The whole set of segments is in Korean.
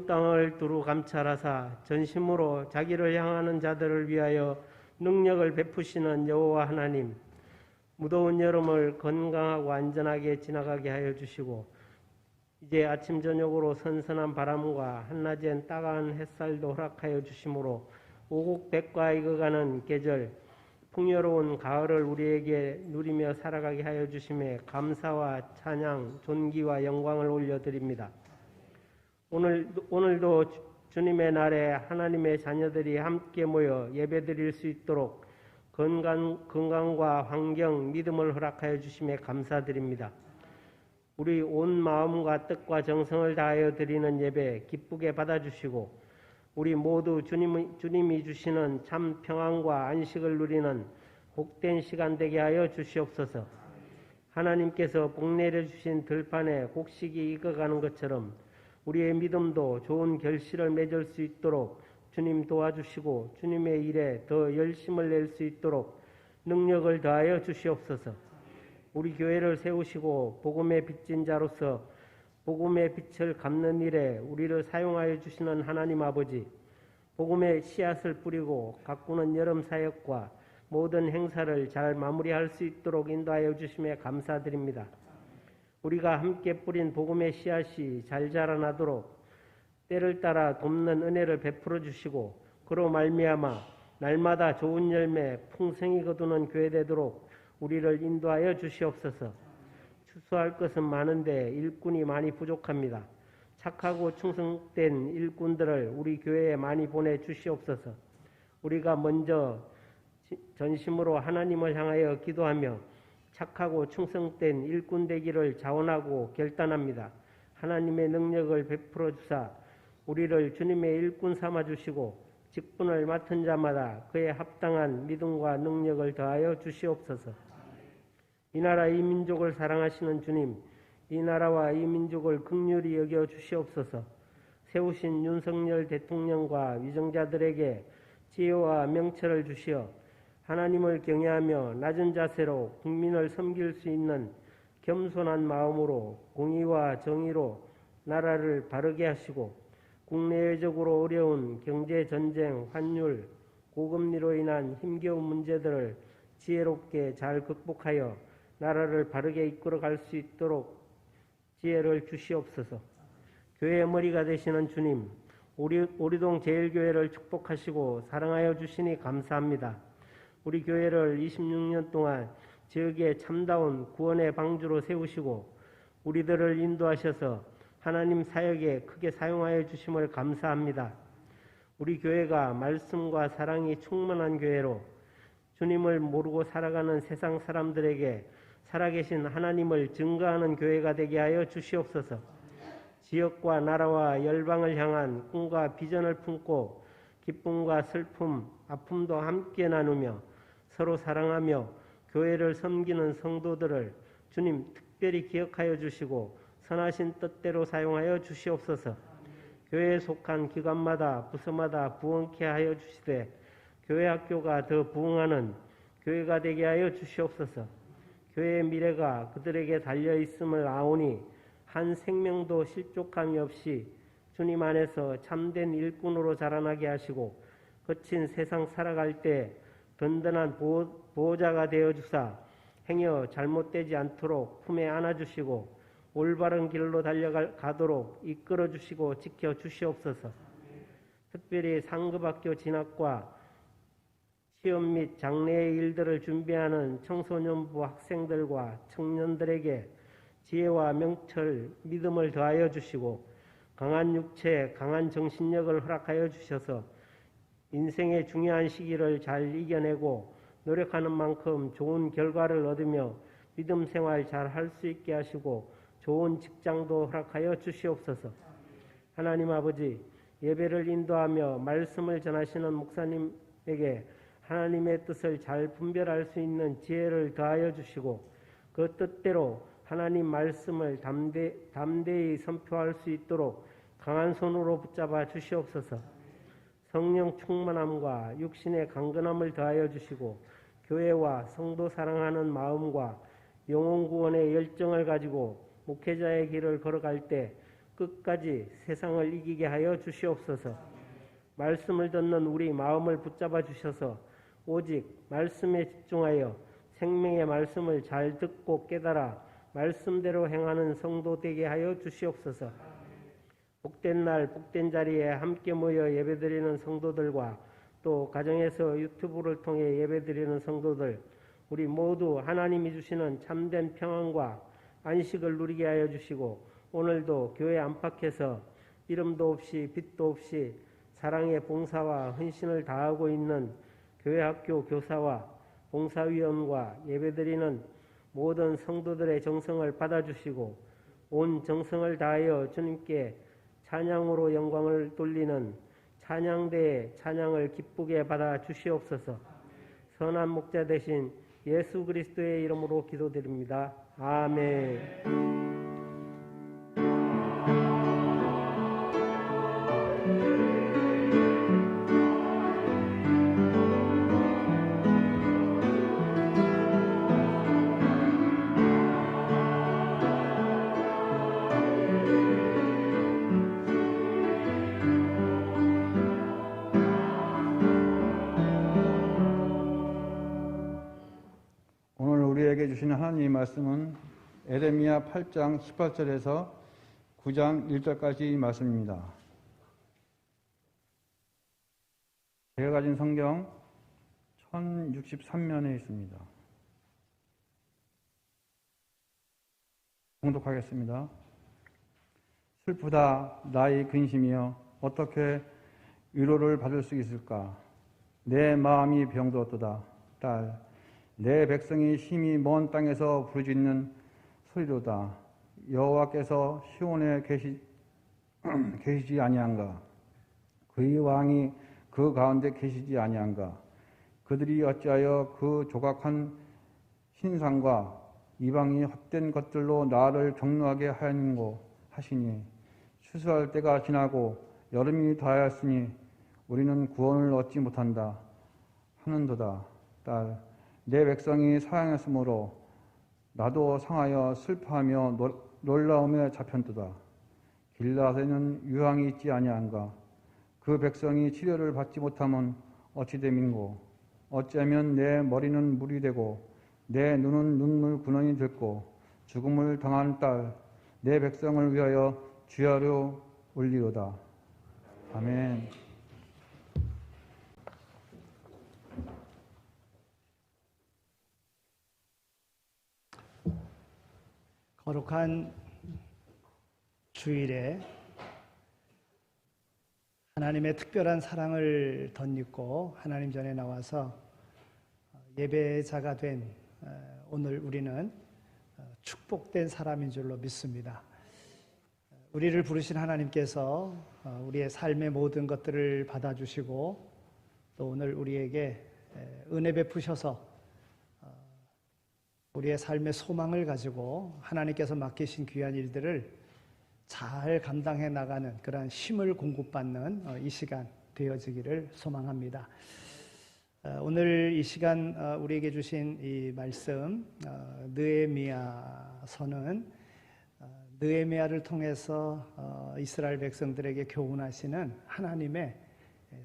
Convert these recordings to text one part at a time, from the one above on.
땅을 두루 감찰하사 전심으로 자기를 향하는 자들을 위하여 능력을 베푸시는 여호와 하나님, 무더운 여름을 건강하고 안전하게 지나가게 하여 주시고 이제 아침 저녁으로 선선한 바람과 한낮엔 따가운 햇살도 허락하여 주심으로 오곡백과 익어가는 계절 풍요로운 가을을 우리에게 누리며 살아가게 하여 주심에 감사와 찬양, 존귀와 영광을 올려드립니다. 오늘도 주님의 날에 하나님의 자녀들이 함께 모여 예배드릴 수 있도록 건강과 환경, 믿음을 허락하여 주심에 감사드립니다. 우리 온 마음과 뜻과 정성을 다하여 드리는 예배 기쁘게 받아주시고 우리 모두 주님이 주시는 참 평안과 안식을 누리는 복된 시간 되게 하여 주시옵소서. 하나님께서 복 내려주신 들판에 곡식이 익어가는 것처럼 우리의 믿음도 좋은 결실을 맺을 수 있도록 주님 도와주시고 주님의 일에 더 열심을 낼 수 있도록 능력을 더하여 주시옵소서. 우리 교회를 세우시고 복음의 빚진 자로서 복음의 빛을 갚는 일에 우리를 사용하여 주시는 하나님 아버지, 복음의 씨앗을 뿌리고 가꾸는 여름 사역과 모든 행사를 잘 마무리할 수 있도록 인도하여 주심에 감사드립니다. 우리가 함께 뿌린 복음의 씨앗이 잘 자라나도록 때를 따라 돕는 은혜를 베풀어 주시고 그로 말미암아 날마다 좋은 열매 풍성히 거두는 교회 되도록 우리를 인도하여 주시옵소서. 추수할 것은 많은데 일꾼이 많이 부족합니다. 착하고 충성된 일꾼들을 우리 교회에 많이 보내주시옵소서. 우리가 먼저 전심으로 하나님을 향하여 기도하며 착하고 충성된 일꾼 되기를 자원하고 결단합니다. 하나님의 능력을 베풀어 주사 우리를 주님의 일꾼 삼아 주시고 직분을 맡은 자마다 그에 합당한 믿음과 능력을 더하여 주시옵소서. 이 나라 이 민족을 사랑하시는 주님, 이 나라와 이 민족을 긍휼히 여겨 주시옵소서. 세우신 윤석열 대통령과 위정자들에게 지혜와 명철을 주시어 하나님을 경외하며 낮은 자세로 국민을 섬길 수 있는 겸손한 마음으로 공의와 정의로 나라를 바르게 하시고 국내외적으로 어려운 경제 전쟁, 환율, 고금리로 인한 힘겨운 문제들을 지혜롭게 잘 극복하여 나라를 바르게 이끌어갈 수 있도록 지혜를 주시옵소서. 교회의 머리가 되시는 주님, 오리동 제일교회를 축복하시고 사랑하여 주시니 감사합니다. 우리 교회를 26년 동안 지역의 참다운 구원의 방주로 세우시고 우리들을 인도하셔서 하나님 사역에 크게 사용하여 주심을 감사합니다. 우리 교회가 말씀과 사랑이 충만한 교회로 주님을 모르고 살아가는 세상 사람들에게 살아계신 하나님을 증거하는 교회가 되게 하여 주시옵소서. 지역과 나라와 열방을 향한 꿈과 비전을 품고 기쁨과 슬픔, 아픔도 함께 나누며 서로 사랑하며 교회를 섬기는 성도들을 주님 특별히 기억하여 주시고 선하신 뜻대로 사용하여 주시옵소서. 교회에 속한 기관마다 부서마다 부흥케 하여 주시되 교회 학교가 더 부흥하는 교회가 되게 하여 주시옵소서. 교회의 미래가 그들에게 달려있음을 아오니 한 생명도 실족함이 없이 주님 안에서 참된 일꾼으로 자라나게 하시고 거친 세상 살아갈 때 든든한 보호자가 되어주사 행여 잘못되지 않도록 품에 안아주시고 올바른 길로 달려가도록 이끌어주시고 지켜주시옵소서. 특별히 상급학교 진학과 시험 및 장래의 일들을 준비하는 청소년부 학생들과 청년들에게 지혜와 명철, 믿음을 더하여 주시고 강한 육체, 강한 정신력을 허락하여 주셔서 인생의 중요한 시기를 잘 이겨내고 노력하는 만큼 좋은 결과를 얻으며 믿음 생활 잘 할 수 있게 하시고 좋은 직장도 허락하여 주시옵소서. 하나님 아버지, 예배를 인도하며 말씀을 전하시는 목사님에게 하나님의 뜻을 잘 분별할 수 있는 지혜를 더하여 주시고 그 뜻대로 하나님 말씀을 담대히 선포할 수 있도록 강한 손으로 붙잡아 주시옵소서. 성령 충만함과 육신의 강건함을 더하여 주시고 교회와 성도 사랑하는 마음과 영혼 구원의 열정을 가지고 목회자의 길을 걸어갈 때 끝까지 세상을 이기게 하여 주시옵소서. 말씀을 듣는 우리 마음을 붙잡아 주셔서 오직 말씀에 집중하여 생명의 말씀을 잘 듣고 깨달아 말씀대로 행하는 성도 되게 하여 주시옵소서. 복된 날 복된 자리에 함께 모여 예배드리는 성도들과 또 가정에서 유튜브를 통해 예배드리는 성도들, 우리 모두 하나님이 주시는 참된 평안과 안식을 누리게 하여 주시고, 오늘도 교회 안팎에서 이름도 없이 빛도 없이 사랑의 봉사와 헌신을 다하고 있는 교회 학교 교사와 봉사위원과 예배드리는 모든 성도들의 정성을 받아주시고 온 정성을 다하여 주님께 찬양으로 영광을 돌리는 찬양대의 찬양을 기쁘게 받아 주시옵소서. 선한 목자 되신 예수 그리스도의 이름으로 기도드립니다. 아멘. 오늘 우리에게 주시는 하나님의 말씀은 에레미야 8장 18절에서 9장 1절까지 말씀입니다. 제가 가진 성경 1063면에 있습니다. 봉독하겠습니다. 슬프다 나의 근심이여, 어떻게 위로를 받을 수 있을까? 내 마음이 병들었도다. 딸, 내 백성이 심히 먼 땅에서 부르짖는 소리로다. 여호와께서 시온에 계시지 아니한가? 그의 왕이 그 가운데 계시지 아니한가? 그들이 어찌하여 그 조각한 신상과 이방이 헛된 것들로 나를 경노하게 하였는고 하시니, 추수할 때가 지나고 여름이 다하였으니 우리는 구원을 얻지 못한다 하는도다. 딸, 내 백성이 사양했으므로 나도 상하여 슬퍼하며 놀라움에 잡혔도다. 길라앗에는 유황이 있지 아니한가? 그 백성이 치료를 받지 못하면 어찌 됨인고? 어찌하면 내 머리는 물이 되고 내 눈은 눈물 근원이 됐고, 죽음을 당한 딸, 내 백성을 위하여 주야로 올리로다. 아멘. 거룩한 주일에 하나님의 특별한 사랑을 덧입고 하나님 전에 나와서 예배자가 된 오늘 우리는 축복된 사람인 줄로 믿습니다. 우리를 부르신 하나님께서 우리의 삶의 모든 것들을 받아주시고 또 오늘 우리에게 은혜 베푸셔서 우리의 삶의 소망을 가지고 하나님께서 맡기신 귀한 일들을 잘 감당해 나가는 그런 힘을 공급받는 이 시간 되어지기를 소망합니다. 오늘 이 시간 우리에게 주신 이 말씀 느헤미야서는 느헤미야를 통해서 이스라엘 백성들에게 교훈하시는 하나님의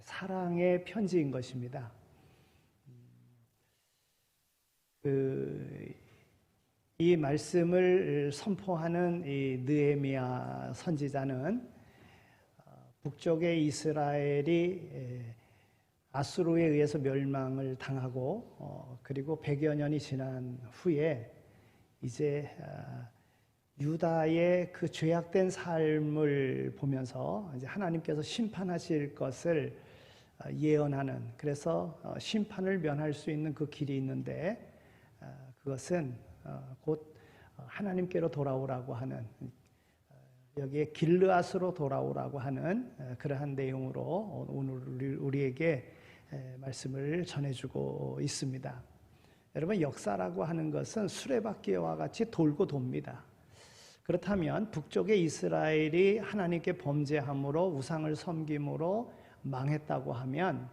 사랑의 편지인 것입니다. 이 말씀을 선포하는 이 느헤미야 선지자는 북쪽의 이스라엘이 아수르에 의해서 멸망을 당하고 그리고 100여 년이 지난 후에 이제 유다의 그 죄악된 삶을 보면서 이제 하나님께서 심판하실 것을 예언하는, 그래서 심판을 면할 수 있는 그 길이 있는데 그것은 곧 하나님께로 돌아오라고 하는, 여기에 길르앗으로 돌아오라고 하는 그러한 내용으로 오늘 우리에게 말씀을 전해주고 있습니다. 여러분, 역사라고 하는 것은 수레바퀴와 같이 돌고 돕니다. 그렇다면 북쪽의 이스라엘이 하나님께 범죄함으로 우상을 섬김으로 망했다고 하면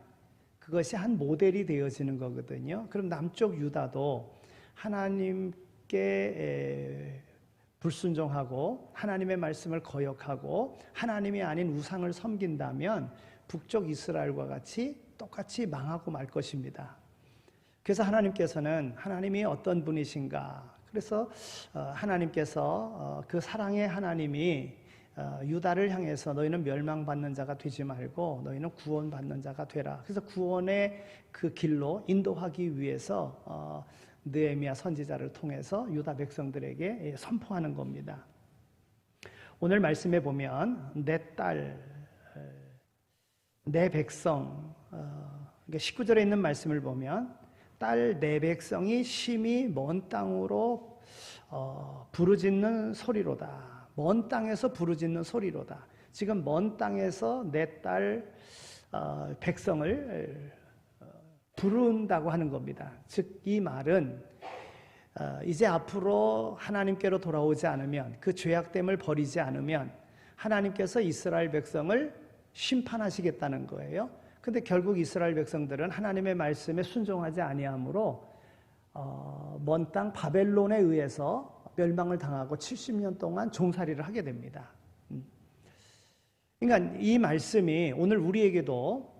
그것이 한 모델이 되어지는 거거든요. 그럼 남쪽 유다도 하나님께 불순종하고 하나님의 말씀을 거역하고 하나님이 아닌 우상을 섬긴다면 북쪽 이스라엘과 같이 똑같이 망하고 말 것입니다. 그래서 하나님께서는 하나님이 어떤 분이신가? 그래서 하나님께서 그 사랑의 하나님이 유다를 향해서 너희는 멸망받는 자가 되지 말고 너희는 구원받는 자가 되라. 그래서 구원의 그 길로 인도하기 위해서 느헤미야 선지자를 통해서 유다 백성들에게 선포하는 겁니다. 오늘 말씀에 보면 내 딸, 내 백성, 19절에 있는 말씀을 보면 딸 내 백성이 심히 먼 땅으로 부르짖는 소리로다. 먼 땅에서 부르짖는 소리로다. 지금 먼 땅에서 내 딸 백성을 부른다고 하는 겁니다. 즉 이 말은 이제 앞으로 하나님께로 돌아오지 않으면, 그 죄악됨을 버리지 않으면 하나님께서 이스라엘 백성을 심판하시겠다는 거예요. 근데 결국 이스라엘 백성들은 하나님의 말씀에 순종하지 아니하므로 먼 땅 바벨론에 의해서 멸망을 당하고 70년 동안 종살이를 하게 됩니다. 그러니까 이 말씀이 오늘 우리에게도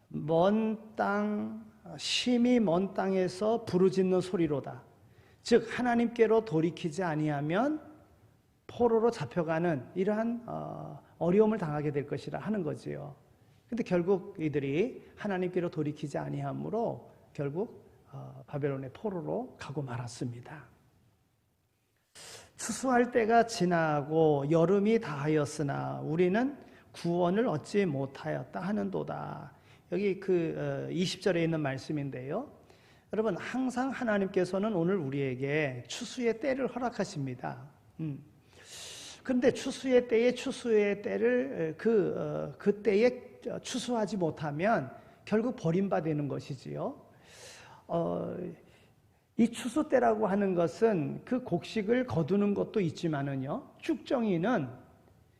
먼 땅, 심히 먼 땅에서 부르짖는 소리로다. 즉 하나님께로 돌이키지 아니하면 포로로 잡혀가는 이러한 어려움을 당하게 될 것이라 하는 거지요. 근데 결국 이들이 하나님께로 돌이키지 아니하므로 결국 바벨론의 포로로 가고 말았습니다. 추수할 때가 지나고 여름이 다하였으나 우리는 구원을 얻지 못하였다 하는도다. 여기 그 20절에 있는 말씀인데요. 여러분 항상 하나님께서는 오늘 우리에게 추수의 때를 허락하십니다. 그런데 추수의 때를 그 때에 추수하지 못하면 결국 버림받는 것이지요. 이 추수 때라고 하는 것은 그 곡식을 거두는 것도 있지만은요, 쭉정이는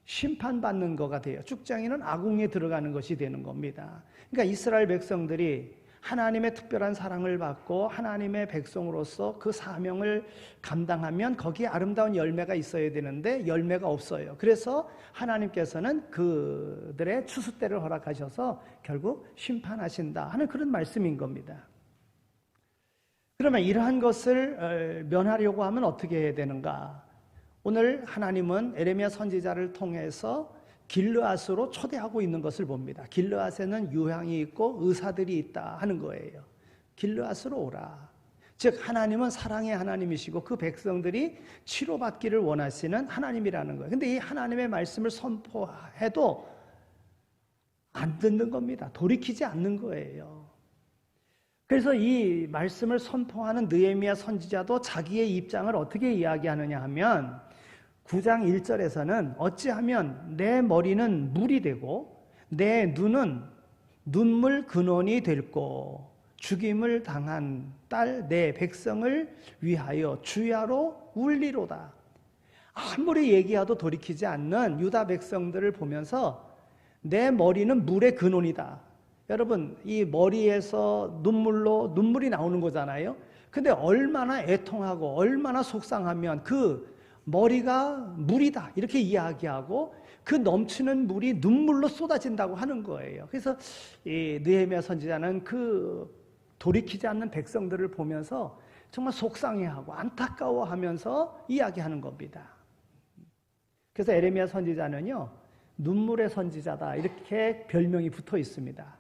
심판받는 거가 돼요. 쭉정이는 아궁이에 들어가는 것이 되는 겁니다. 그러니까 이스라엘 백성들이 하나님의 특별한 사랑을 받고 하나님의 백성으로서 그 사명을 감당하면 거기에 아름다운 열매가 있어야 되는데 열매가 없어요. 그래서 하나님께서는 그들의 추수 때를 허락하셔서 결국 심판하신다 하는 그런 말씀인 겁니다. 그러면 이러한 것을 면하려고 하면 어떻게 해야 되는가? 오늘 하나님은 에레미야 선지자를 통해서 길르앗으로 초대하고 있는 것을 봅니다. 길르앗에는 유향이 있고 의사들이 있다 하는 거예요. 길르앗으로 오라. 즉 하나님은 사랑의 하나님이시고 그 백성들이 치료받기를 원하시는 하나님이라는 거예요. 근데 이 하나님의 말씀을 선포해도 안 듣는 겁니다. 돌이키지 않는 거예요. 그래서 이 말씀을 선포하는 느헤미야 선지자도 자기의 입장을 어떻게 이야기하느냐 하면 9장 1절에서는 어찌하면 내 머리는 물이 되고 내 눈은 눈물 근원이 될고 죽임을 당한 딸 내 백성을 위하여 주야로 울리로다. 아무리 얘기해도 돌이키지 않는 유다 백성들을 보면서 내 머리는 물의 근원이다. 여러분 이 머리에서 눈물이 나오는 거잖아요. 근데 얼마나 애통하고 얼마나 속상하면 그 머리가 물이다 이렇게 이야기하고 그 넘치는 물이 눈물로 쏟아진다고 하는 거예요. 그래서 이 느헤미야 선지자는 그 돌이키지 않는 백성들을 보면서 정말 속상해하고 안타까워하면서 이야기하는 겁니다. 그래서 에레미야 선지자는요 눈물의 선지자다 이렇게 별명이 붙어 있습니다.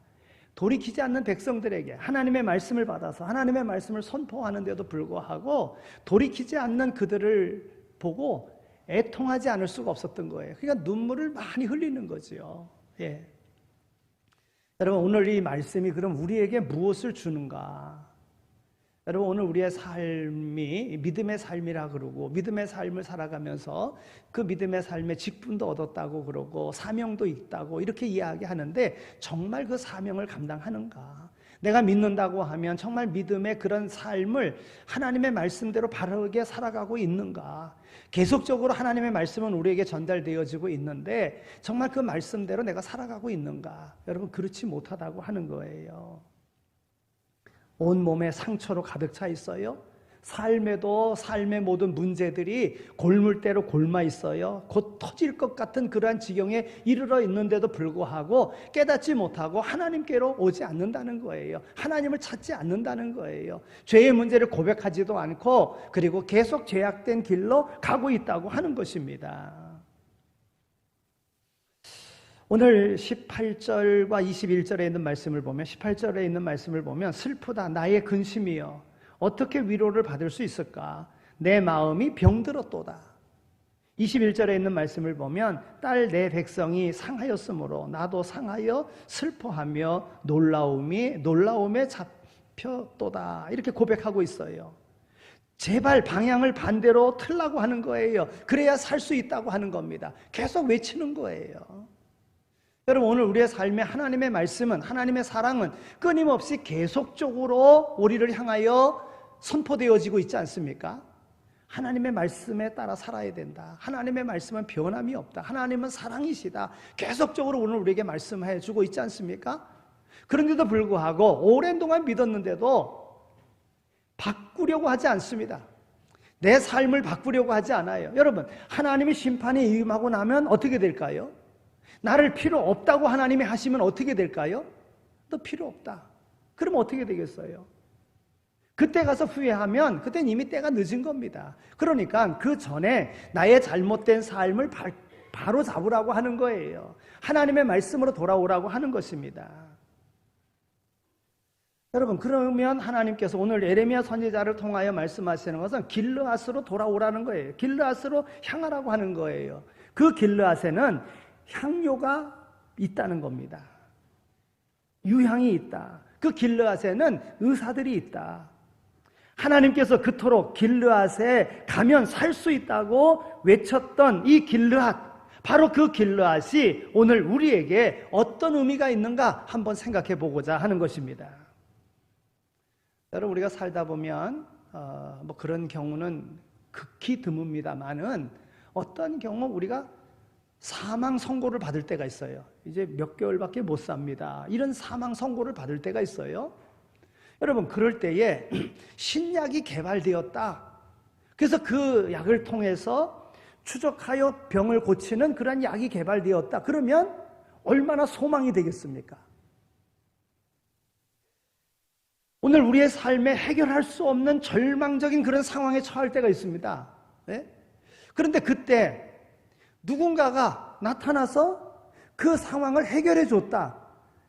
돌이키지 않는 백성들에게 하나님의 말씀을 받아서 하나님의 말씀을 선포하는데도 불구하고 돌이키지 않는 그들을 보고 애통하지 않을 수가 없었던 거예요. 그러니까 눈물을 많이 흘리는 거죠. 예. 여러분 오늘 이 말씀이 그럼 우리에게 무엇을 주는가? 여러분 오늘 우리의 삶이 믿음의 삶이라 그러고 믿음의 삶을 살아가면서 그 믿음의 삶에 직분도 얻었다고 그러고 사명도 있다고 이렇게 이야기하는데 정말 그 사명을 감당하는가? 내가 믿는다고 하면 정말 믿음의 그런 삶을 하나님의 말씀대로 바르게 살아가고 있는가? 계속적으로 하나님의 말씀은 우리에게 전달되어지고 있는데 정말 그 말씀대로 내가 살아가고 있는가? 여러분 그렇지 못하다고 하는 거예요. 온몸에 상처로 가득 차 있어요. 삶에도 삶의 모든 문제들이 골물대로 골마 있어요. 곧 터질 것 같은 그러한 지경에 이르러 있는데도 불구하고 깨닫지 못하고 하나님께로 오지 않는다는 거예요. 하나님을 찾지 않는다는 거예요. 죄의 문제를 고백하지도 않고 그리고 계속 죄악된 길로 가고 있다고 하는 것입니다. 오늘 18절과 21절에 있는 말씀을 보면 18절에 있는 말씀을 보면 슬프다 나의 근심이여 어떻게 위로를 받을 수 있을까? 내 마음이 병들었도다. 21절에 있는 말씀을 보면 딸 내 백성이 상하였으므로 나도 상하여 슬퍼하며 놀라움에 잡혔도다. 이렇게 고백하고 있어요. 제발 방향을 반대로 틀라고 하는 거예요. 그래야 살 수 있다고 하는 겁니다. 계속 외치는 거예요. 여러분 오늘 우리의 삶에 하나님의 말씀은 하나님의 사랑은 끊임없이 계속적으로 우리를 향하여 선포되어지고 있지 않습니까? 하나님의 말씀에 따라 살아야 된다. 하나님의 말씀은 변함이 없다. 하나님은 사랑이시다. 계속적으로 오늘 우리에게 말씀해 주고 있지 않습니까? 그런데도 불구하고 오랜 동안 믿었는데도 바꾸려고 하지 않습니다. 내 삶을 바꾸려고 하지 않아요. 여러분 하나님의 심판이 임하고 나면 어떻게 될까요? 나를 필요 없다고 하나님이 하시면 어떻게 될까요? 너 필요 없다. 그럼 어떻게 되겠어요? 그때 가서 후회하면 그때는 이미 때가 늦은 겁니다. 그러니까 그 전에 나의 잘못된 삶을 바로 잡으라고 하는 거예요. 하나님의 말씀으로 돌아오라고 하는 것입니다. 여러분 그러면 하나님께서 오늘 예레미야 선지자를 통하여 말씀하시는 것은 길르앗으로 돌아오라는 거예요. 길르앗으로 향하라고 하는 거예요. 그 길르앗에는 향료가 있다는 겁니다. 유향이 있다. 그 길르앗에는 의사들이 있다. 하나님께서 그토록 길르앗에 가면 살 수 있다고 외쳤던 이 길르앗, 바로 그 길르앗이 오늘 우리에게 어떤 의미가 있는가 한번 생각해 보고자 하는 것입니다. 여러분 우리가 살다 보면 뭐 그런 경우는 극히 드뭅니다만은 어떤 경우 우리가 사망 선고를 받을 때가 있어요. 이제 몇 개월밖에 못 삽니다. 이런 사망 선고를 받을 때가 있어요. 여러분 그럴 때에 신약이 개발되었다. 그래서 그 약을 통해서 추적하여 병을 고치는 그런 약이 개발되었다. 그러면 얼마나 소망이 되겠습니까? 오늘 우리의 삶에 해결할 수 없는 절망적인 그런 상황에 처할 때가 있습니다. 네? 그런데 그때 누군가가 나타나서 그 상황을 해결해 줬다.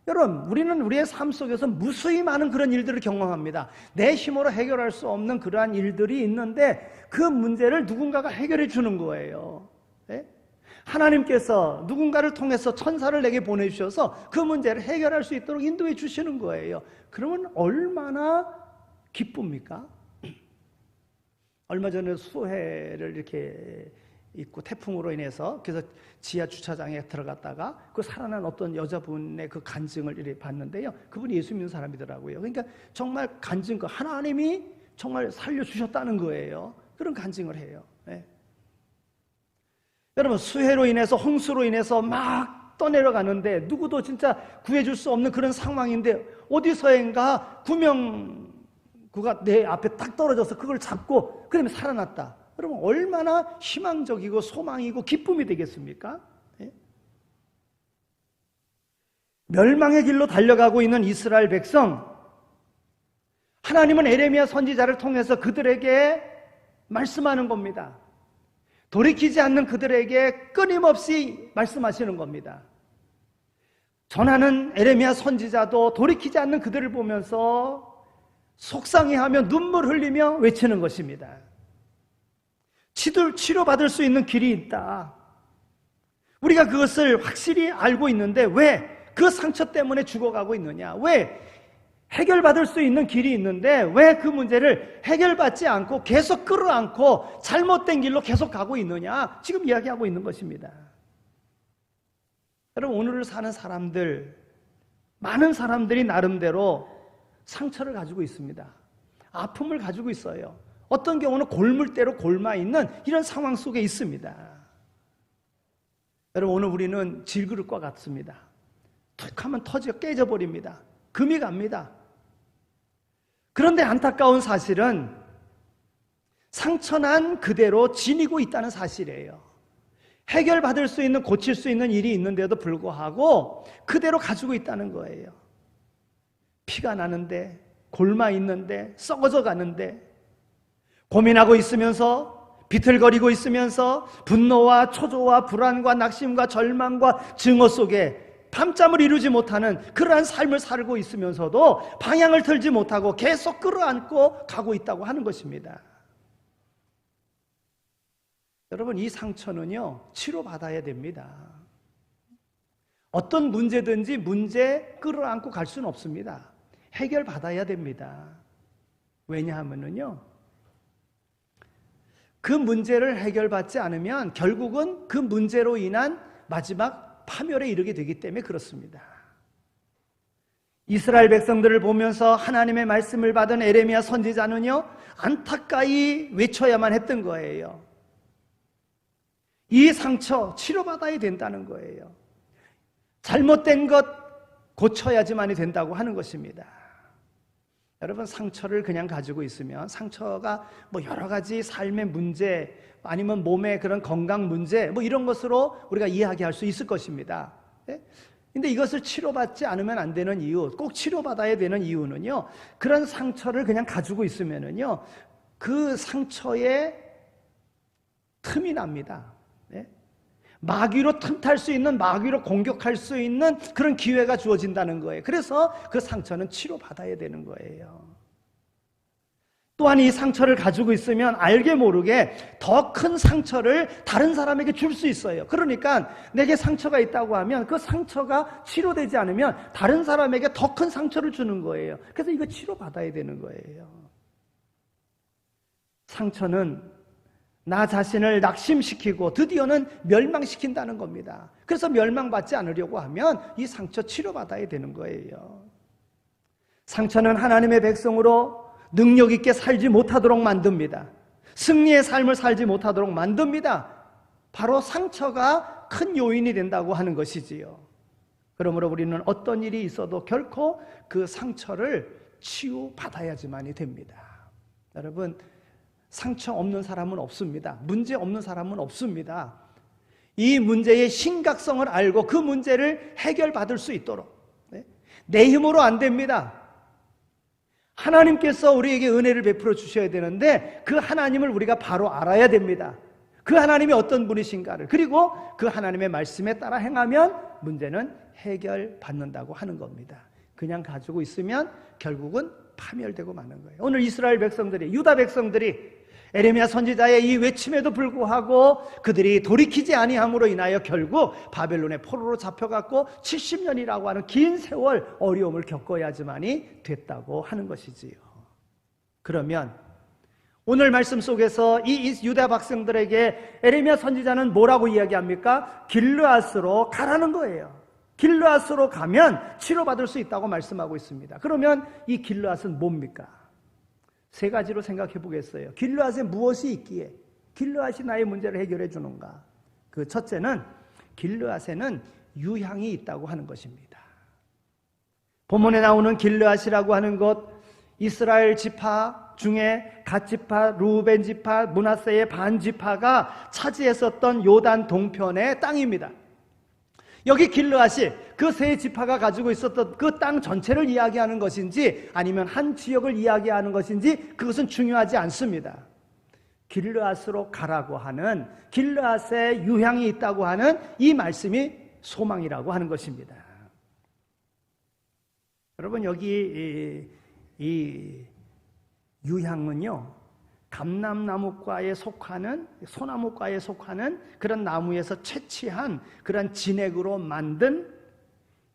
여러분 우리는 우리의 삶 속에서 무수히 많은 그런 일들을 경험합니다. 내 힘으로 해결할 수 없는 그러한 일들이 있는데 그 문제를 누군가가 해결해 주는 거예요. 네? 하나님께서 누군가를 통해서 천사를 내게 보내주셔서 그 문제를 해결할 수 있도록 인도해 주시는 거예요. 그러면 얼마나 기쁩니까? 얼마 전에 수해를 이렇게 있고 태풍으로 인해서 그래서 지하 주차장에 들어갔다가 그 살아난 어떤 여자분의 그 간증을 이렇게 봤는데요. 그분이 예수 믿는 사람이더라고요. 그러니까 정말 간증, 하나님이 정말 살려주셨다는 거예요. 그런 간증을 해요. 네. 여러분 수해로 인해서 홍수로 인해서 막 떠내려가는데 누구도 진짜 구해줄 수 없는 그런 상황인데 어디서인가 구명구가 내 앞에 딱 떨어져서 그걸 잡고 그러면 살아났다. 여러분 얼마나 희망적이고 소망이고 기쁨이 되겠습니까? 네? 멸망의 길로 달려가고 있는 이스라엘 백성, 하나님은 에레미야 선지자를 통해서 그들에게 말씀하는 겁니다. 돌이키지 않는 그들에게 끊임없이 말씀하시는 겁니다. 전하는 에레미야 선지자도 돌이키지 않는 그들을 보면서 속상해하며 눈물 흘리며 외치는 것입니다. 치료받을 수 있는 길이 있다. 우리가 그것을 확실히 알고 있는데 왜 그 상처 때문에 죽어가고 있느냐? 왜 해결받을 수 있는 길이 있는데 왜 그 문제를 해결받지 않고 계속 끌어안고 잘못된 길로 계속 가고 있느냐? 지금 이야기하고 있는 것입니다. 여러분 오늘을 사는 사람들, 많은 사람들이 나름대로 상처를 가지고 있습니다. 아픔을 가지고 있어요. 어떤 경우는 골물대로 골마 있는 이런 상황 속에 있습니다. 여러분 오늘 우리는 질그릇과 같습니다. 툭 하면 깨져버립니다. 금이 갑니다. 그런데 안타까운 사실은 상처난 그대로 지니고 있다는 사실이에요. 해결받을 수 있는, 고칠 수 있는 일이 있는데도 불구하고 그대로 가지고 있다는 거예요. 피가 나는데, 골마 있는데, 썩어져 가는데, 고민하고 있으면서, 비틀거리고 있으면서 분노와 초조와 불안과 낙심과 절망과 증오 속에 밤잠을 이루지 못하는 그러한 삶을 살고 있으면서도 방향을 틀지 못하고 계속 끌어안고 가고 있다고 하는 것입니다. 여러분, 이 상처는요, 치료받아야 됩니다. 어떤 문제든지 문제 끌어안고 갈 수는 없습니다. 해결받아야 됩니다. 왜냐하면요, 그 문제를 해결받지 않으면 결국은 그 문제로 인한 마지막 파멸에 이르게 되기 때문에 그렇습니다. 이스라엘 백성들을 보면서 하나님의 말씀을 받은 에레미야 선지자는요, 안타까이 외쳐야만 했던 거예요. 이 상처 치료받아야 된다는 거예요. 잘못된 것 고쳐야지만이 된다고 하는 것입니다. 여러분, 상처를 그냥 가지고 있으면 상처가 여러 가지 삶의 문제 아니면 몸의 그런 건강 문제 이런 것으로 우리가 이야기할 수 있을 것입니다. 근데 이것을 치료받지 않으면 안 되는 이유, 꼭 치료받아야 되는 이유는요, 그런 상처를 그냥 가지고 있으면은요, 그 상처에 틈이 납니다. 마귀로 틈탈 수 있는, 마귀로 공격할 수 있는 그런 기회가 주어진다는 거예요. 그래서 그 상처는 치료받아야 되는 거예요. 또한 이 상처를 가지고 있으면 알게 모르게 더 큰 상처를 다른 사람에게 줄 수 있어요. 그러니까 내게 상처가 있다고 하면 그 상처가 치료되지 않으면 다른 사람에게 더 큰 상처를 주는 거예요. 그래서 이거 치료받아야 되는 거예요. 상처는 나 자신을 낙심시키고 드디어는 멸망시킨다는 겁니다. 그래서 멸망받지 않으려고 하면 이 상처 치료받아야 되는 거예요. 상처는 하나님의 백성으로 능력 있게 살지 못하도록 만듭니다. 승리의 삶을 살지 못하도록 만듭니다. 바로 상처가 큰 요인이 된다고 하는 것이지요. 그러므로 우리는 어떤 일이 있어도 결코 그 상처를 치유받아야지만이 됩니다. 여러분, 상처 없는 사람은 없습니다. 문제 없는 사람은 없습니다. 이 문제의 심각성을 알고 그 문제를 해결받을 수 있도록, 내 힘으로 안 됩니다. 하나님께서 우리에게 은혜를 베풀어 주셔야 되는데 그 하나님을 우리가 바로 알아야 됩니다. 그 하나님이 어떤 분이신가를, 그리고 그 하나님의 말씀에 따라 행하면 문제는 해결받는다고 하는 겁니다. 그냥 가지고 있으면 결국은 파멸되고 마는 거예요. 오늘 이스라엘 백성들이, 유다 백성들이 에레미야 선지자의 이 외침에도 불구하고 그들이 돌이키지 아니함으로 인하여 결국 바벨론의 포로로 잡혀갔고 70년이라고 하는 긴 세월 어려움을 겪어야지만이 됐다고 하는 것이지요. 그러면 오늘 말씀 속에서 이 유다 백성들에게 에레미야 선지자는 뭐라고 이야기합니까? 길르앗으로 가라는 거예요. 길르앗으로 가면 치료받을 수 있다고 말씀하고 있습니다. 그러면 이 길르앗은 뭡니까? 세 가지로 생각해 보겠어요. 길르앗에 무엇이 있기에 길르앗이 나의 문제를 해결해 주는가? 그 첫째는 길르앗에는 유향이 있다고 하는 것입니다. 본문에 나오는 길르앗이라고 하는 것, 이스라엘 지파 중에 갓 지파, 루벤 지파, 므낫세의 반 지파가 차지했었던 요단 동편의 땅입니다. 여기 길르앗이 그 세 지파가 가지고 있었던 그 땅 전체를 이야기하는 것인지 아니면 한 지역을 이야기하는 것인지 그것은 중요하지 않습니다. 길르앗으로 가라고 하는, 길르앗에 유향이 있다고 하는 이 말씀이 소망이라고 하는 것입니다. 여러분, 여기 이 유향은요, 감람나무과에 속하는, 소나무과에 속하는 그런 나무에서 채취한 그런 진액으로 만든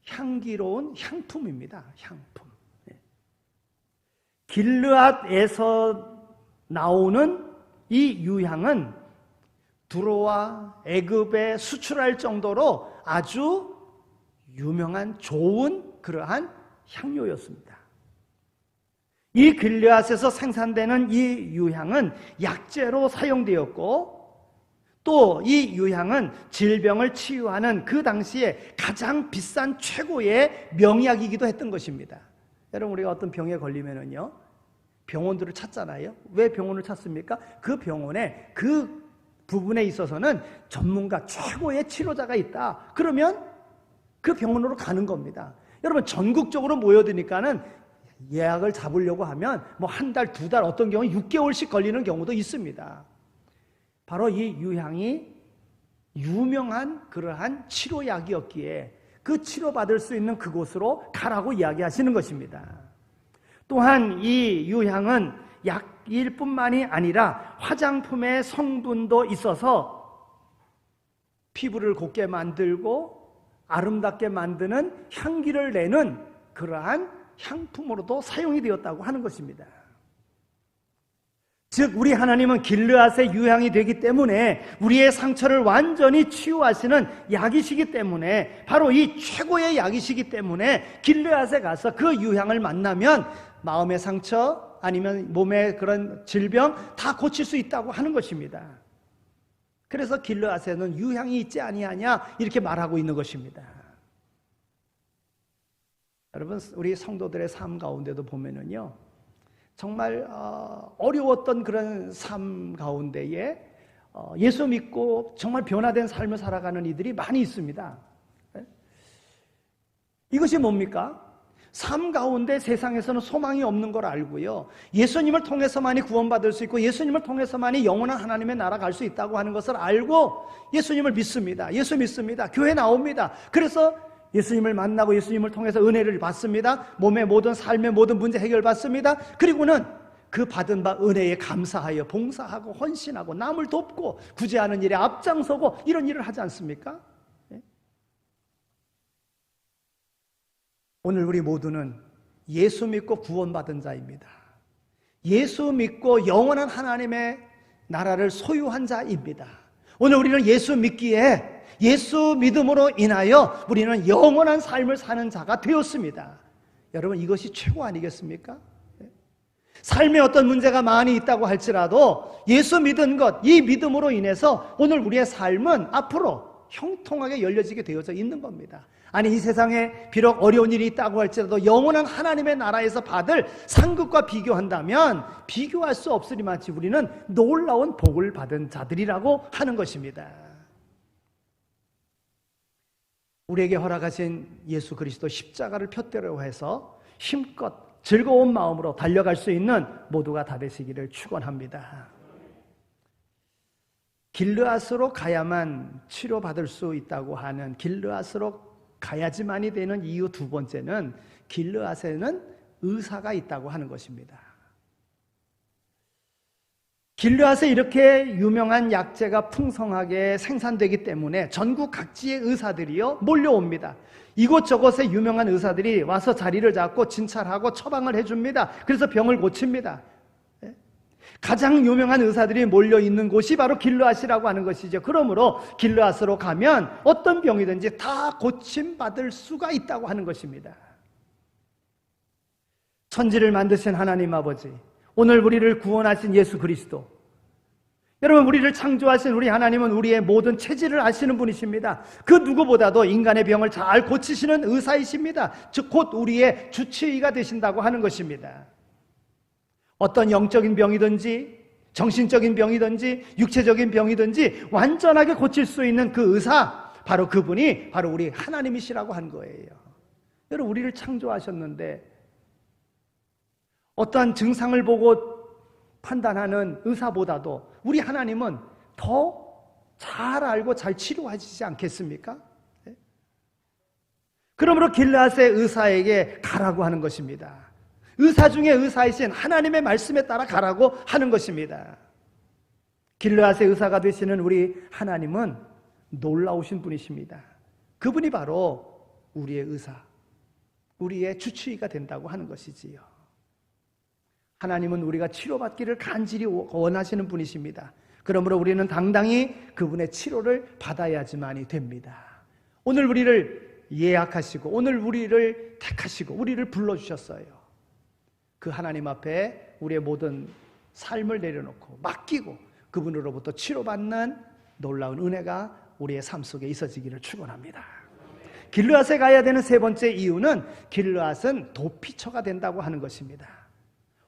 향기로운 향품입니다. 향품. 길르앗에서 나오는 이 유향은 두로와 애굽에 수출할 정도로 아주 유명한 좋은 그러한 향료였습니다. 이 길르앗에서 생산되는 이 유향은 약재로 사용되었고 또 이 유향은 질병을 치유하는 그 당시에 가장 비싼 최고의 명약이기도 했던 것입니다. 여러분, 우리가 어떤 병에 걸리면은요, 병원들을 찾잖아요. 왜 병원을 찾습니까? 그 병원에 그 부분에 있어서는 전문가 최고의 치료자가 있다. 그러면 그 병원으로 가는 겁니다. 여러분 전국적으로 모여드니까는 예약을 잡으려고 하면 뭐 한 달, 두 달, 어떤 경우는 6개월씩 걸리는 경우도 있습니다. 바로 이 유향이 유명한 그러한 치료약이었기에 그 치료받을 수 있는 그곳으로 가라고 이야기하시는 것입니다. 또한 이 유향은 약일 뿐만이 아니라 화장품의 성분도 있어서 피부를 곱게 만들고 아름답게 만드는 향기를 내는 그러한 향품으로도 사용이 되었다고 하는 것입니다. 즉 우리 하나님은 길르앗의 유향이 되기 때문에 우리의 상처를 완전히 치유하시는 약이시기 때문에 바로 이 최고의 약이시기 때문에 길르앗에 가서 그 유향을 만나면 마음의 상처 아니면 몸의 그런 질병 다 고칠 수 있다고 하는 것입니다. 그래서 길르앗에는 유향이 있지 아니하냐 이렇게 말하고 있는 것입니다. 여러분 우리 성도들의 삶 가운데도 보면은요 정말 어려웠던 그런 삶 가운데에 예수 믿고 정말 변화된 삶을 살아가는 이들이 많이 있습니다. 이것이 뭡니까? 삶 가운데 세상에서는 소망이 없는 걸 알고요. 예수님을 통해서만이 구원받을 수 있고 예수님을 통해서만이 영원한 하나님의 나라 갈 수 있다고 하는 것을 알고 예수님을 믿습니다. 예수 믿습니다. 교회 나옵니다. 그래서 예수님을 만나고 예수님을 통해서 은혜를 받습니다. 몸의 모든 삶의 모든 문제 해결받습니다. 그리고는 그 받은 바 은혜에 감사하여 봉사하고 헌신하고 남을 돕고 구제하는 일에 앞장서고 이런 일을 하지 않습니까? 오늘 우리 모두는 예수 믿고 구원받은 자입니다. 예수 믿고 영원한 하나님의 나라를 소유한 자입니다. 오늘 우리는 예수 믿기에 예수 믿음으로 인하여 우리는 영원한 삶을 사는 자가 되었습니다. 여러분 이것이 최고 아니겠습니까? 삶에 어떤 문제가 많이 있다고 할지라도 예수 믿은 것, 이 믿음으로 인해서 오늘 우리의 삶은 앞으로 형통하게 열려지게 되어져 있는 겁니다. 아니 이 세상에 비록 어려운 일이 있다고 할지라도 영원한 하나님의 나라에서 받을 상급과 비교한다면 비교할 수 없으리마치 우리는 놀라운 복을 받은 자들이라고 하는 것입니다. 우리에게 허락하신 예수 그리스도 십자가를 푯대로 해서 힘껏 즐거운 마음으로 달려갈 수 있는 모두가 다 되시기를 축원합니다. 길르앗으로 가야만 치료받을 수 있다고 하는 길르앗으로 가야지만이 되는 이유 두 번째는 길르앗에는 의사가 있다고 하는 것입니다. 길르앗에 이렇게 유명한 약재가 풍성하게 생산되기 때문에 전국 각지의 의사들이요 몰려옵니다. 이곳저곳에 유명한 의사들이 와서 자리를 잡고 진찰하고 처방을 해줍니다. 그래서 병을 고칩니다. 가장 유명한 의사들이 몰려있는 곳이 바로 길르앗이라고 하는 것이죠. 그러므로 길르앗으로 가면 어떤 병이든지 다 고침받을 수가 있다고 하는 것입니다. 천지를 만드신 하나님 아버지, 오늘 우리를 구원하신 예수 그리스도, 여러분 우리를 창조하신 우리 하나님은 우리의 모든 체질을 아시는 분이십니다. 그 누구보다도 인간의 병을 잘 고치시는 의사이십니다. 즉 곧 우리의 주치의가 되신다고 하는 것입니다. 어떤 영적인 병이든지 정신적인 병이든지 육체적인 병이든지 완전하게 고칠 수 있는 그 의사, 바로 그분이 바로 우리 하나님이시라고 한 거예요. 여러분 우리를 창조하셨는데 어떠한 증상을 보고 판단하는 의사보다도 우리 하나님은 더 잘 알고 잘 치료하시지 않겠습니까? 그러므로 길르앗의 의사에게 가라고 하는 것입니다. 의사 중에 의사이신 하나님의 말씀에 따라 가라고 하는 것입니다. 길르앗의 의사가 되시는 우리 하나님은 놀라우신 분이십니다. 그분이 바로 우리의 의사, 우리의 주치의가 된다고 하는 것이지요. 하나님은 우리가 치료받기를 간절히 원하시는 분이십니다. 그러므로 우리는 당당히 그분의 치료를 받아야지만이 됩니다. 오늘 우리를 예약하시고 오늘 우리를 택하시고 우리를 불러주셨어요. 그 하나님 앞에 우리의 모든 삶을 내려놓고 맡기고 그분으로부터 치료받는 놀라운 은혜가 우리의 삶 속에 있어지기를 축원합니다. 길르앗에 가야 되는 세 번째 이유는 길르앗은 도피처가 된다고 하는 것입니다.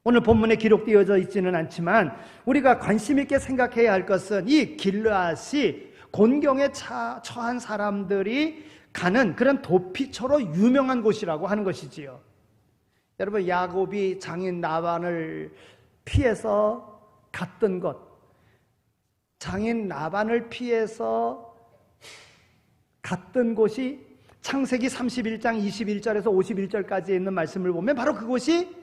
오늘 본문에 기록되어져 있지는 않지만 우리가 관심 있게 생각해야 할 것은 이 길르앗이 곤경에 처한 사람들이 가는 그런 도피처로 유명한 곳이라고 하는 것이지요. 여러분, 야곱이 장인 라반을 피해서 갔던 것, 장인 라반을 피해서 갔던 곳이 창세기 31장 21절에서 51절까지 있는 말씀을 보면 바로 그곳이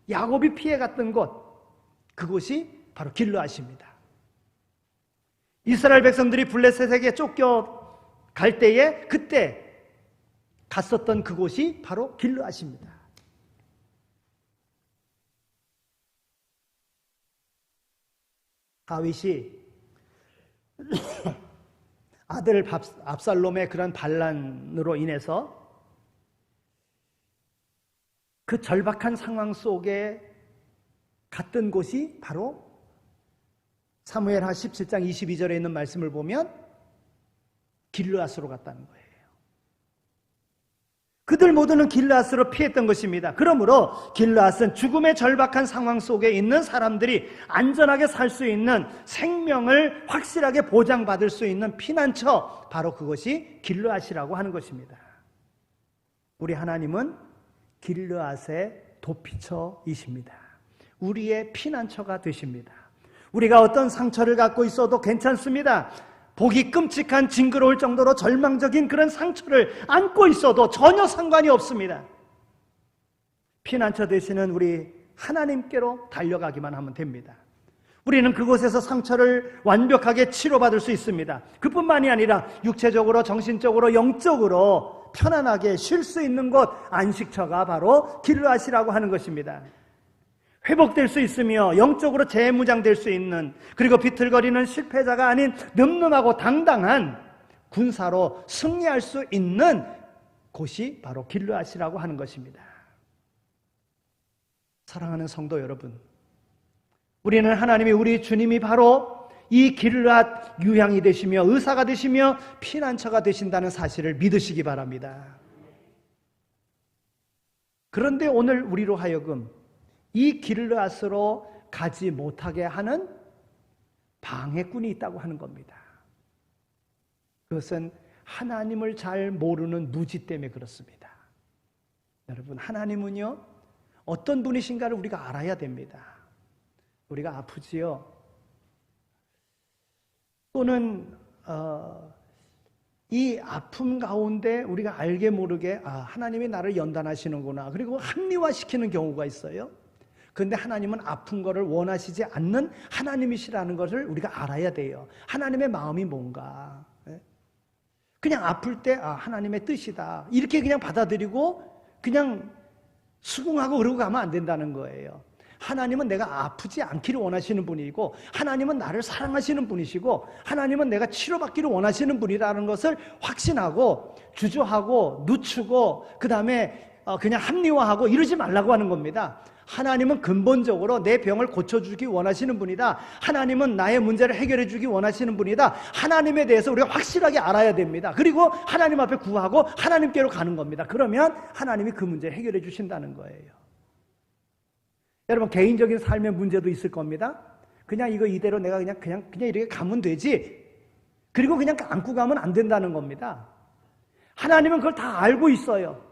야곱이 피해 갔던 곳, 그곳이 바로 길르앗입니다. 이스라엘 백성들이 블레셋에게 쫓겨갈 때에 그때 갔었던 그곳이 바로 길르앗입니다. 다윗이 아들 압살롬의 그런 반란으로 인해서 그 절박한 상황 속에 갔던 곳이 바로 사무엘하 17장 22절에 있는 말씀을 보면 길르앗으로 갔다는 거예요. 그들 모두는 길르앗으로 피했던 것입니다. 그러므로 길르앗은 죽음의 절박한 상황 속에 있는 사람들이 안전하게 살 수 있는 생명을 확실하게 보장받을 수 있는 피난처, 바로 그것이 길르앗이라고 하는 것입니다. 우리 하나님은 길르앗의 도피처이십니다. 우리의 피난처가 되십니다. 우리가 어떤 상처를 갖고 있어도 괜찮습니다. 보기 끔찍한 징그러울 정도로 절망적인 그런 상처를 안고 있어도 전혀 상관이 없습니다. 피난처 되시는 우리 하나님께로 달려가기만 하면 됩니다. 우리는 그곳에서 상처를 완벽하게 치료받을 수 있습니다. 그뿐만이 아니라 육체적으로, 정신적으로, 영적으로 편안하게 쉴 수 있는 곳, 안식처가 바로 길르앗이라고 하는 것입니다. 회복될 수 있으며 영적으로 재무장될 수 있는, 그리고 비틀거리는 실패자가 아닌 늠름하고 당당한 군사로 승리할 수 있는 곳이 바로 길르앗이라고 하는 것입니다. 사랑하는 성도 여러분, 우리는 하나님이, 우리 주님이 바로 이 길르앗 유향이 되시며 의사가 되시며 피난처가 되신다는 사실을 믿으시기 바랍니다. 그런데 오늘 우리로 하여금 이 길르앗으로 가지 못하게 하는 방해꾼이 있다고 하는 겁니다. 그것은 하나님을 잘 모르는 무지 때문에 그렇습니다. 여러분, 하나님은요, 어떤 분이신가를 우리가 알아야 됩니다. 우리가 아프지요? 또는 이 아픔 가운데 우리가 알게 모르게 하나님이 나를 연단하시는구나, 그리고 합리화시키는 경우가 있어요. 그런데 하나님은 아픈 거를 원하시지 않는 하나님이시라는 것을 우리가 알아야 돼요. 하나님의 마음이 뭔가. 그냥 아플 때 하나님의 뜻이다, 이렇게 그냥 받아들이고 그냥 수긍하고 그러고 가면 안 된다는 거예요. 하나님은 내가 아프지 않기를 원하시는 분이고, 하나님은 나를 사랑하시는 분이시고, 하나님은 내가 치료받기를 원하시는 분이라는 것을 확신하고 주저하고 늦추고 그 다음에 그냥 합리화하고 이러지 말라고 하는 겁니다. 하나님은 근본적으로 내 병을 고쳐주기 원하시는 분이다. 하나님은 나의 문제를 해결해 주기 원하시는 분이다. 하나님에 대해서 우리가 확실하게 알아야 됩니다. 그리고 하나님 앞에 구하고 하나님께로 가는 겁니다. 그러면 하나님이 그 문제를 해결해 주신다는 거예요. 여러분, 개인적인 삶의 문제도 있을 겁니다. 그냥 이거 이대로 내가 그냥 이렇게 가면 되지, 그리고 그냥 안고 가면 안 된다는 겁니다. 하나님은 그걸 다 알고 있어요.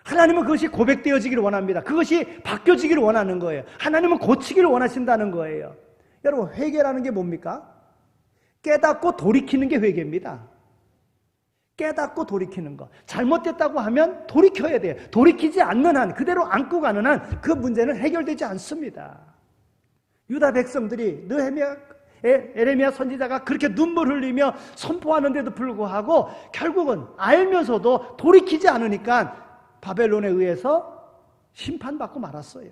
하나님은 그것이 고백되어지기를 원합니다. 그것이 바뀌어지기를 원하는 거예요. 하나님은 고치기를 원하신다는 거예요. 여러분, 회개라는 게 뭡니까? 깨닫고 돌이키는 게 회개입니다. 깨닫고 돌이키는 거. 잘못됐다고 하면 돌이켜야 돼요. 돌이키지 않는 한, 그대로 안고 가는 한 그 문제는 해결되지 않습니다. 유다 백성들이 에레미야 선지자가 그렇게 눈물 흘리며 선포하는데도 불구하고 결국은 알면서도 돌이키지 않으니까 바벨론에 의해서 심판받고 말았어요.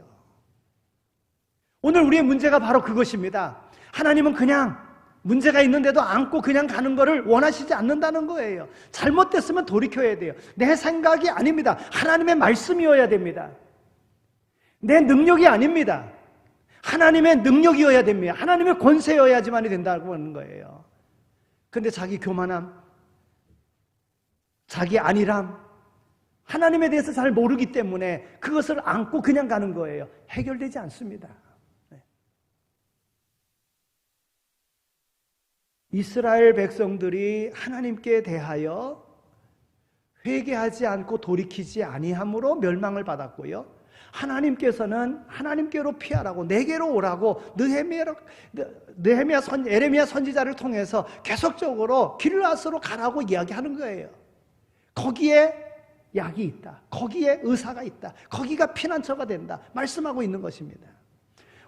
오늘 우리의 문제가 바로 그것입니다. 하나님은 그냥 문제가 있는데도 안고 그냥 가는 것을 원하시지 않는다는 거예요. 잘못됐으면 돌이켜야 돼요. 내 생각이 아닙니다. 하나님의 말씀이어야 됩니다. 내 능력이 아닙니다. 하나님의 능력이어야 됩니다. 하나님의 권세여야지만이 된다고 하는 거예요. 그런데 자기 교만함, 자기 안일함, 하나님에 대해서 잘 모르기 때문에 그것을 안고 그냥 가는 거예요. 해결되지 않습니다. 이스라엘 백성들이 하나님께 대하여 회개하지 않고 돌이키지 아니함으로 멸망을 받았고요. 하나님께서는 하나님께로 피하라고, 내게로 오라고 에레미야 선지자를 통해서 계속적으로 길르앗으로 가라고 이야기하는 거예요. 거기에 약이 있다. 거기에 의사가 있다. 거기가 피난처가 된다. 말씀하고 있는 것입니다.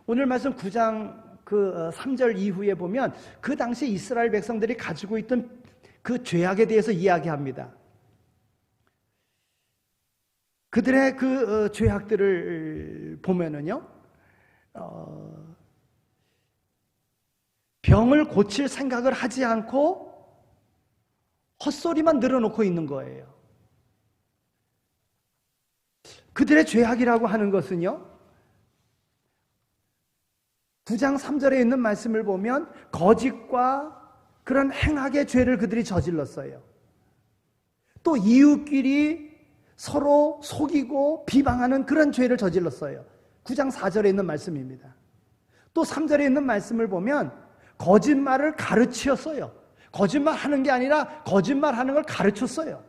오늘 말씀 9장 3절 이후에 보면 그 당시 이스라엘 백성들이 가지고 있던 그 죄악에 대해서 이야기합니다. 그들의 그 죄악들을 보면은요, 병을 고칠 생각을 하지 않고 헛소리만 늘어놓고 있는 거예요. 그들의 죄악이라고 하는 것은요, 9장 3절에 있는 말씀을 보면 거짓과 그런 행악의 죄를 그들이 저질렀어요. 또 이웃끼리 서로 속이고 비방하는 그런 죄를 저질렀어요. 9장 4절에 있는 말씀입니다. 또 3절에 있는 말씀을 보면 거짓말을 가르치었어요. 거짓말하는 게 아니라 거짓말하는 걸 가르쳤어요.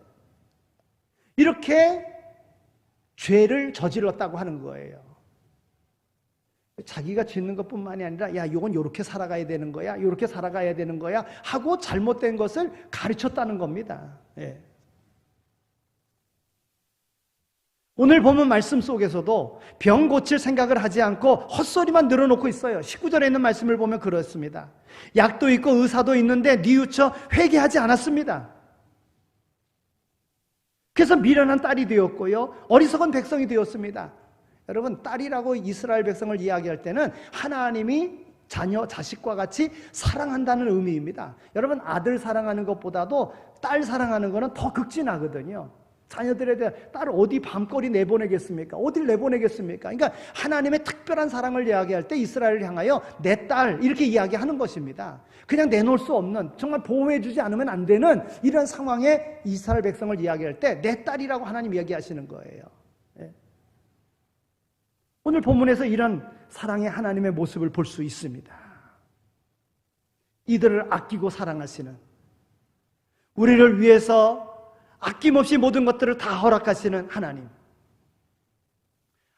이렇게 죄를 저질렀다고 하는 거예요. 자기가 짓는 것뿐만이 아니라 야, 이건 이렇게 살아가야 되는 거야, 이렇게 살아가야 되는 거야 하고 잘못된 것을 가르쳤다는 겁니다. 예. 오늘 보면 말씀 속에서도 병 고칠 생각을 하지 않고 헛소리만 늘어놓고 있어요. 19절에 있는 말씀을 보면 그렇습니다. 약도 있고 의사도 있는데 뉘우쳐 회개하지 않았습니다. 그래서 미련한 딸이 되었고요, 어리석은 백성이 되었습니다. 여러분, 딸이라고 이스라엘 백성을 이야기할 때는 하나님이 자녀, 자식과 같이 사랑한다는 의미입니다. 여러분, 아들 사랑하는 것보다도 딸 사랑하는 거는 더 극진하거든요. 자녀들에 대해 딸 어디 밤거리 내보내겠습니까? 어딜 내보내겠습니까? 그러니까 하나님의 특별한 사랑을 이야기할 때 이스라엘을 향하여 내 딸 이렇게 이야기하는 것입니다. 그냥 내놓을 수 없는, 정말 보호해주지 않으면 안 되는 이런 상황에 이스라엘 백성을 이야기할 때 내 딸이라고 하나님 이야기하시는 거예요. 예. 오늘 본문에서 이런 사랑의 하나님의 모습을 볼 수 있습니다. 이들을 아끼고 사랑하시는, 우리를 위해서 아낌없이 모든 것들을 다 허락하시는 하나님.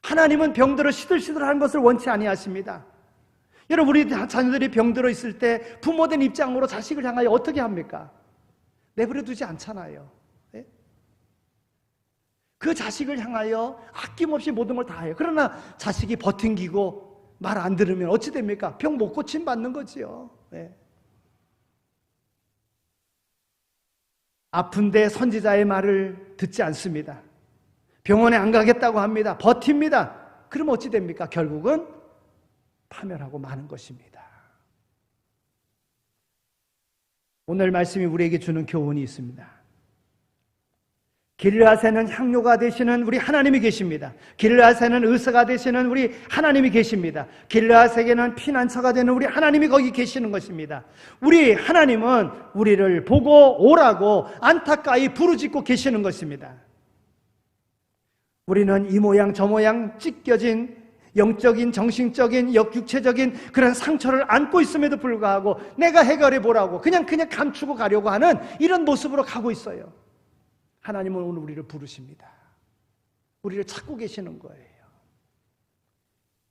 하나님은 병들어 시들시들한 것을 원치 아니하십니다. 여러분, 우리 자녀들이 병들어 있을 때 부모된 입장으로 자식을 향하여 어떻게 합니까? 내버려 두지 않잖아요. 네? 그 자식을 향하여 아낌없이 모든 걸 다 해요. 그러나 자식이 버팅기고 말 안 들으면 어찌 됩니까? 병 못 고침 받는 거지요. 네. 아픈데 선지자의 말을 듣지 않습니다. 병원에 안 가겠다고 합니다. 버팁니다. 그럼 어찌 됩니까? 결국은 파멸하고 마는 것입니다. 오늘 말씀이 우리에게 주는 교훈이 있습니다. 길르앗에는 향료가 되시는 우리 하나님이 계십니다. 길르앗에는 의사가 되시는 우리 하나님이 계십니다. 길르앗에게는 피난처가 되는 우리 하나님이 거기 계시는 것입니다. 우리 하나님은 우리를 보고 오라고 안타까이 부르짖고 계시는 것입니다. 우리는 이 모양 저 모양 찢겨진 영적인, 정신적인, 육체적인 그런 상처를 안고 있음에도 불구하고 내가 해결해 보라고 그냥 감추고 가려고 하는 이런 모습으로 가고 있어요. 하나님은 오늘 우리를 부르십니다. 우리를 찾고 계시는 거예요.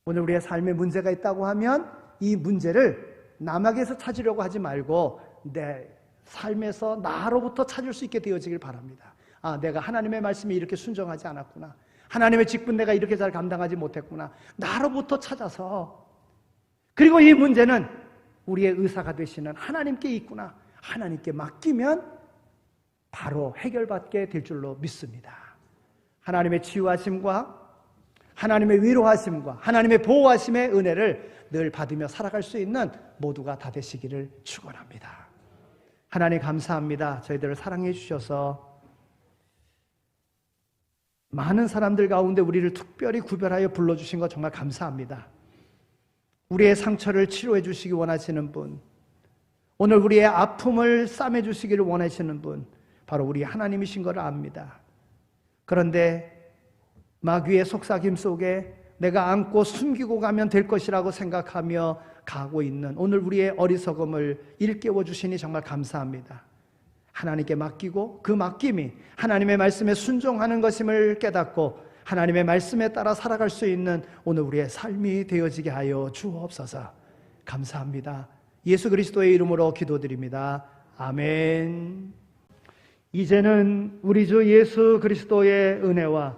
오늘 우리의 삶에 문제가 있다고 하면 이 문제를 남에게서 찾으려고 하지 말고 내 삶에서 나로부터 찾을 수 있게 되어지길 바랍니다. 아, 내가 하나님의 말씀에 이렇게 순종하지 않았구나. 하나님의 직분 내가 이렇게 잘 감당하지 못했구나. 나로부터 찾아서, 그리고 이 문제는 우리의 의사가 되시는 하나님께 있구나. 하나님께 맡기면 바로 해결받게 될 줄로 믿습니다. 하나님의 치유하심과 하나님의 위로하심과 하나님의 보호하심의 은혜를 늘 받으며 살아갈 수 있는 모두가 다 되시기를 축원합니다. 하나님 감사합니다. 저희들을 사랑해 주셔서 많은 사람들 가운데 우리를 특별히 구별하여 불러주신 것 정말 감사합니다. 우리의 상처를 치료해 주시기 원하시는 분, 오늘 우리의 아픔을 싸매 주시기를 원하시는 분, 바로 우리 하나님이신 것을 압니다. 그런데 마귀의 속삭임 속에 내가 안고 숨기고 가면 될 것이라고 생각하며 가고 있는 오늘 우리의 어리석음을 일깨워 주시니 정말 감사합니다. 하나님께 맡기고 그 맡김이 하나님의 말씀에 순종하는 것임을 깨닫고 하나님의 말씀에 따라 살아갈 수 있는 오늘 우리의 삶이 되어지게 하여 주옵소서. 감사합니다. 예수 그리스도의 이름으로 기도드립니다. 아멘. 이제는 우리 주 예수 그리스도의 은혜와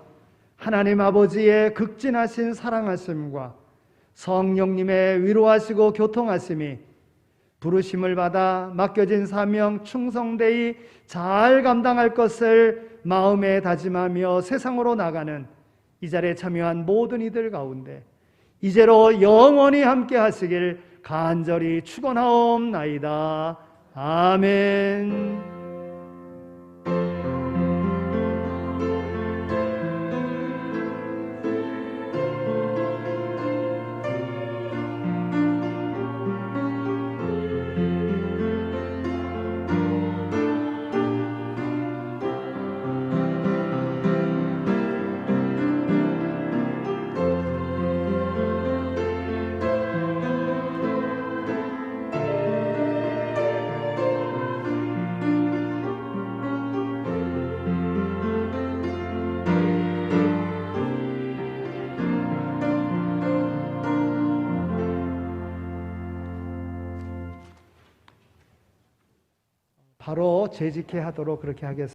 하나님 아버지의 극진하신 사랑하심과 성령님의 위로하시고 교통하심이 부르심을 받아 맡겨진 사명 충성되이 잘 감당할 것을 마음에 다짐하며 세상으로 나가는 이 자리에 참여한 모든 이들 가운데 이제로 영원히 함께 하시길 간절히 축원하옵나이다. 아멘. 바로 재직해 하도록 그렇게 하겠습니다.